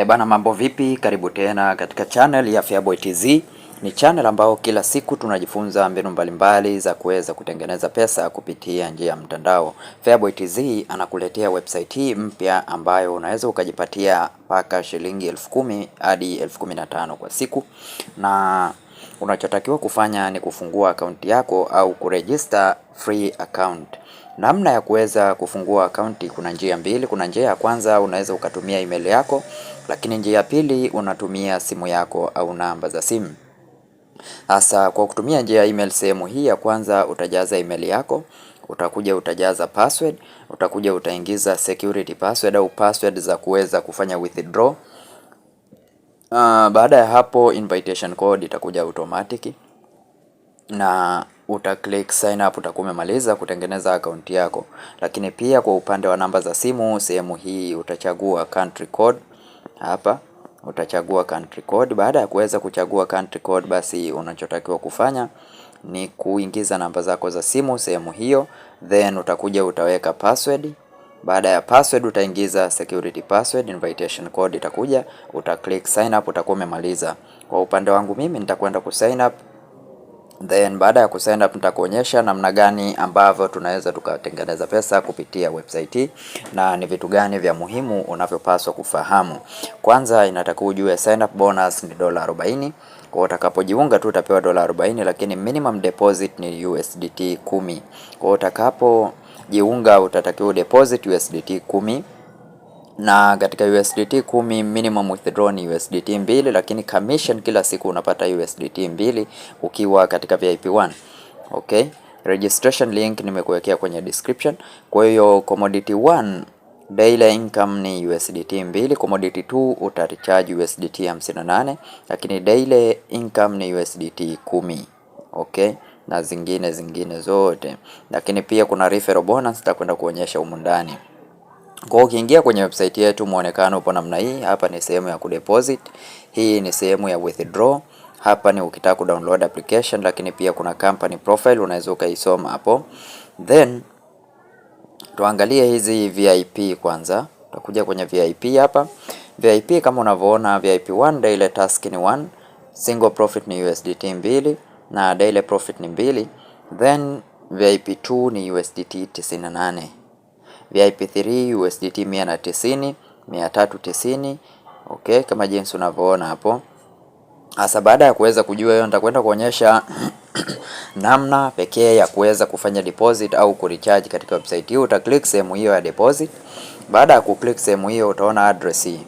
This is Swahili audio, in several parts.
Bana, mambo vipi? Karibu tena katika channel ya Feaboy TZ. Ni channel ambao kila siku tunajifunza mbinu mbalimbali za kuweza kutengeneza pesa kupitia njia ya mtandao. Feaboy TZ anakuletea website hii mpya ambayo unaweza ukajipatia mpaka shilingi 10,000 hadi 15,000 kwa siku, na unachotakiwa kufanya ni kufungua akaunti yako au kuregister free account. Namna ya kuweza kufungua akaunti kuna njia mbili. Kuna njia ya kwanza, unaweza ukatumia email yako, lakini njia ya pili unatumia simu yako au namba za simu. Hasa kwa kutumia njia ya email, sehemu hii ya kwanza utajaza email yako, utakuja utajaza password, utakuja utaingiza security password au password za kuweza kufanya withdraw. Baada ya hapo invitation code itakuja automatic na click sign up, utakuwa umemaliza kutengeneza akaunti yako. Lakini pia kwa upande wa namba za simu, sehemu hii utachagua country code. Hapa utachagua country code. Baada ya kuweza kuchagua country code, basi unachotakiwa kufanya ni kuingiza namba zako za simu sehemu hiyo, then utakuja utaweka password. Baada ya password utaingiza security password, invitation code itakuja, click sign up, utakuwa umemaliza. Kwa upande wangu mimi nitakwenda ku sign up. Then baada ya kusign up nitakuonyesha namna gani ambavyo tunaweza tukatengeneza pesa kupitia website hii na ni vitu gani vya muhimu unavyopaswa kufahamu. Kwanza inatakiwa ujue sign up bonus ni $40. Kwa utakapojiunga tu utapewa $40, lakini minimum deposit ni USDT 10. Kwa utakapojiunga utatakiwa deposit USDT 10. Na katika USDT 10 minimum withdraw ni USDT 2, lakini commission kila siku unapata USDT 2 ukiwa katika VIP 1. Okay, registration link nimekuwekea kwenye description. Kwa hiyo commodity 1 daily income ni USDT 2, commodity 2 utarecharge USDT 58, lakini daily income ni USDT 10. Okay, na zingine zote, lakini pia kuna referral bonus nitakwenda kuonyesha humu ndani. Kwa ukiingia kwenye website yetu muonekano upo namna hii. Hapa ni sehemu ya kudeposit, hii ni sehemu ya withdraw, hapa ni ukitaka kudownload application, lakini pia kuna company profile unaweza ukaisoma hapo. Then tuangalie hizi VIP kwanza. Tutakuja kwenye VIP hapa. VIP kama unavyoona, VIP 1 daily task ni 1, single profit ni USDT 2 na daily profit ni 2. Then VIP 2 ni USDT 98. VIP 3 USDT 190, 390. Okay, kama jinsi unavyoona hapo. Hasa baada ya kuweza kujua hiyo, nitakwenda kuonyesha namna pekee ya kuweza kufanya deposit au kurecharge katika website hii. Uta-click sehemu hiyo ya deposit. Baada ya ku-click sehemu hiyo utaona address hii.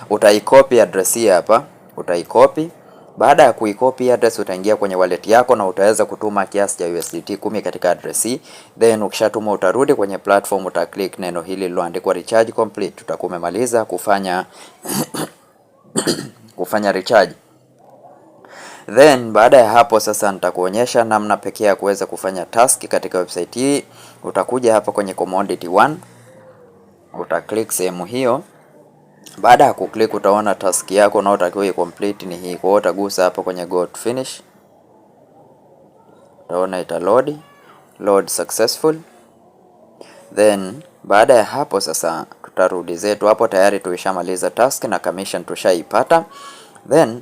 Utaicopy address hii hapa, utaicopy. Baada ya kuicopy address utaingia kwenye wallet yako na utaweza kutuma kiasi cha USDT 10 katika address hii. Then ukishatuma utarudi kwenye platform, uta-click neno hili lililoandikwa recharge complete. Utakuwa umemaliza kufanya kufanya recharge. Then baada ya hapo sasa nitakuonyesha namna pekee ya kuweza kufanya task katika website hii. Utakuja hapa kwenye commodity 1, uta-click sehemu hiyo. Baada ya kuklik utaona task yako na utakiwa complete ni hii. Kwa hiyo utagusa hapo kwenye go to finish. Utaona ita load successful. Then baada ya hapo sasa tutarudi zetu hapo, tayari tulishamaliza task na commission tushaipata. Then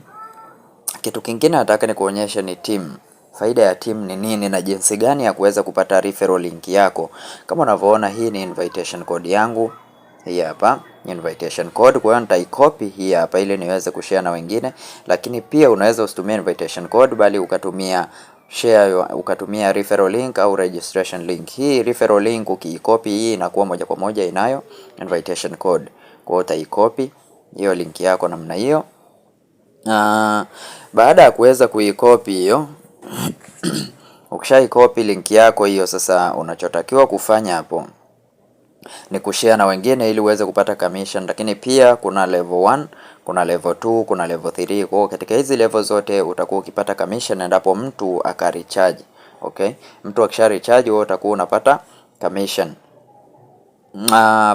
kitu kingine nataka ni kuonyesha ni team. Faida ya team ni nini na jinsi gani ya kuweza kupata referral link yako. Kama unavyoona, hii ni invitation code yangu. Hii hapa invitation code, kwa hiyo nitaicopy hii hapa ili niweze kushare na wengine. Lakini pia unaweza usitumie invitation code bali ukatumia referral link au registration link. Hii referral link ukiicopy hii inakuwa moja kwa moja inayo invitation code. Kwa hiyo utaicopy hiyo link yako namna hiyo. Baada ya kuweza kuicopy hiyo ukishaicopy link yako hiyo, sasa unachotakiwa kufanya hapo ni kushare na wengine ili uweze kupata commission. Lakini pia kuna level 1, kuna level 2, kuna level 3. Kwa hiyo katika hizi level zote utakuwa ukipata commission endapo mtu akarecharge. Okay, mtu akisha recharge wewe utakuwa unapata commission.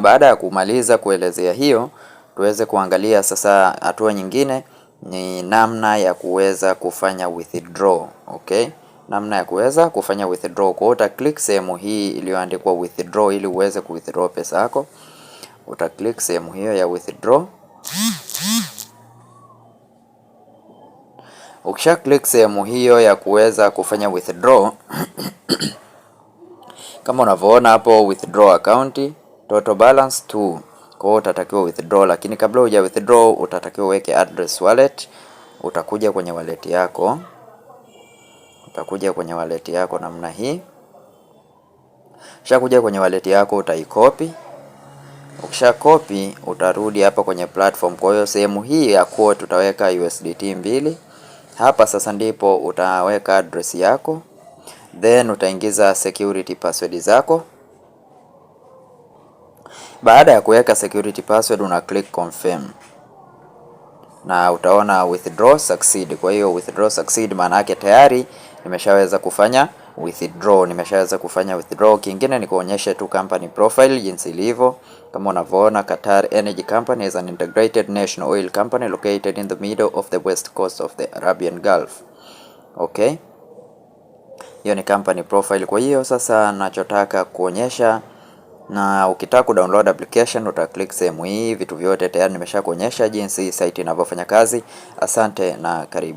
Baada ya kumaliza kuelezea hiyo, tuweze kuangalia sasa hatua nyingine ni namna ya kuweza kufanya withdraw. Okay, namna ya kuweza kufanya withdraw. Kwa uta click sehemu hii iliyoandikwa withdraw ili uweze kuwithdraw pesa yako. uta click sehemu hiyo ya withdraw. Ukisha click sehemu hiyo ya kuweza kufanya withdraw kama unavyoona hapo, withdraw account total balance 2. Kwa hiyo utatakiwa withdraw, lakini kabla huja withdraw utatakiwa uweke address wallet. Utakuja kwenye wallet yako, namna hii. Ukishakuja kwenye wallet yako utaikopi. Ukisha copy utarudi hapa kwenye platform. Kwa hiyo sehemu hii ya quote utaweka USDT 2. Hapa sasa ndipo utaweka address yako, then utaingiza security password zako. Baada ya kuweka security password una click confirm na utaona withdraw succeed. Kwa hiyo withdraw succeed maana yake tayari nimeshaweza kufanya withdraw. Kingine ni kuonyesha tu company profile jinsi ilivyo. Kama unavyoona, Qatar Energy Company is an integrated national oil company located in the middle of the west coast of the Arabian Gulf. Okay, hiyo ni company profile. Kwa hiyo sasa nachotaka kuonyesha, na ukitaka kudownload application uta click sehemu hii. Vitu vyote tayari nimesha kuonyesha jinsi site inavyofanya kazi. Asante na karibu.